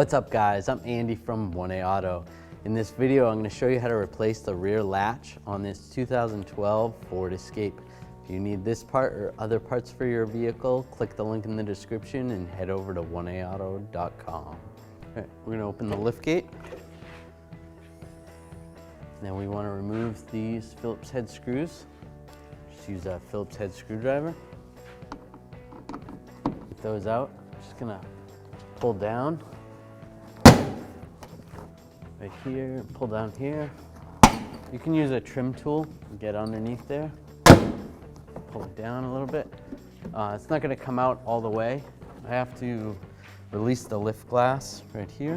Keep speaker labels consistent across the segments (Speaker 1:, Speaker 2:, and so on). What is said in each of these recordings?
Speaker 1: What's up guys, I'm Andy from 1A Auto. In this video I'm going to show you how to replace the rear latch on this 2012 Ford Escape. If you need this part or other parts for your vehicle, click the link in the description and head over to 1aauto.com. Alright, we're going to open the liftgate. Now we want to remove these Phillips head screws. Just use a Phillips head screwdriver. Get those out. Just going to pull down. Right here, pull down here. You can use a trim tool, get underneath there, pull it down a little bit. It's not going to come out all the way. I have to release the lift glass right here.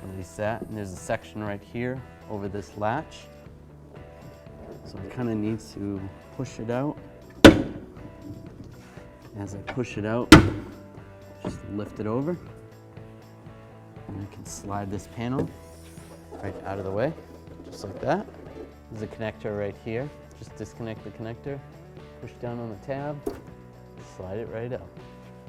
Speaker 1: Release that, and there's a section right here over this latch. So I kind of need to push it out. As I push it out, just lift it over. And you can slide this panel right out of the way, just like that. There's a connector right here. Just disconnect the connector, push down on the tab, slide it right out.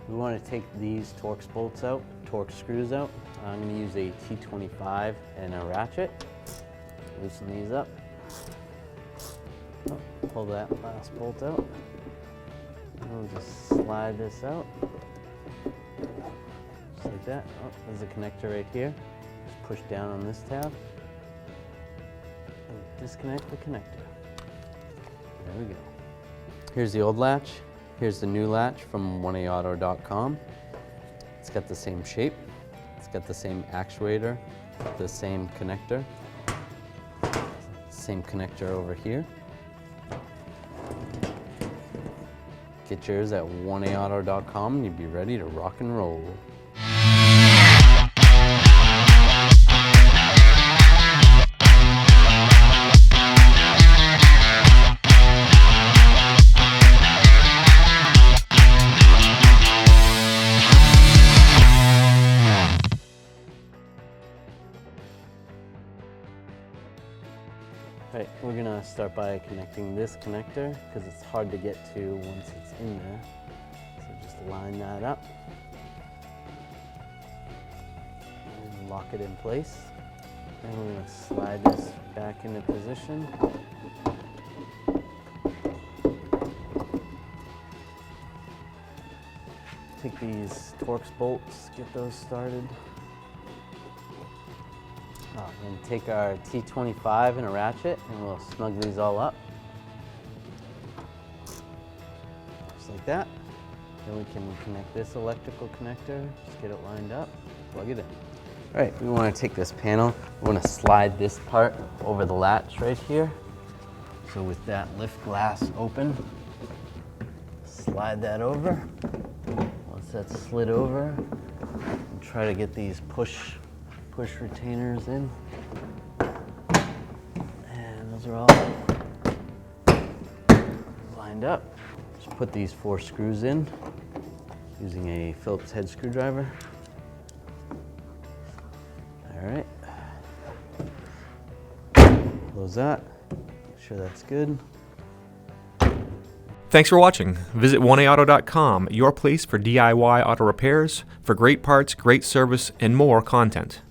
Speaker 1: We want to take these Torx bolts out, Torx screws out. I'm going to use a T25 and a ratchet. Loosen these up. Oh, pull that last bolt out. And we'll just slide this out. Just like that. Oh, there's a connector right here. Just push down on this tab. And disconnect the connector. There we go. Here's the old latch. Here's the new latch from 1aauto.com. It's got the same shape. It's got the same actuator, the same connector. Same connector over here. Get yours at 1aauto.com and you'll be ready to rock and roll. Right, we're gonna start by connecting this connector because it's hard to get to once it's in there. So just line that up and lock it in place. Then we're gonna slide this back into position. Take these Torx bolts, get those started. And take our T25 and a ratchet and we'll snug these all up. Just like that. Then we can connect this electrical connector, just get it lined up, plug it in. All right, we want to take this panel, we want to slide this part over the latch right here. So with that lift glass open, slide that over. Once that's slid over, and try to get these push retainers in. And those are all lined up. Just put these 4 screws in using a Phillips head screwdriver. All right. Close that. Make sure that's good.
Speaker 2: Thanks for watching. Visit 1aauto.com, your place for DIY auto repairs, for great parts, great service, and more content.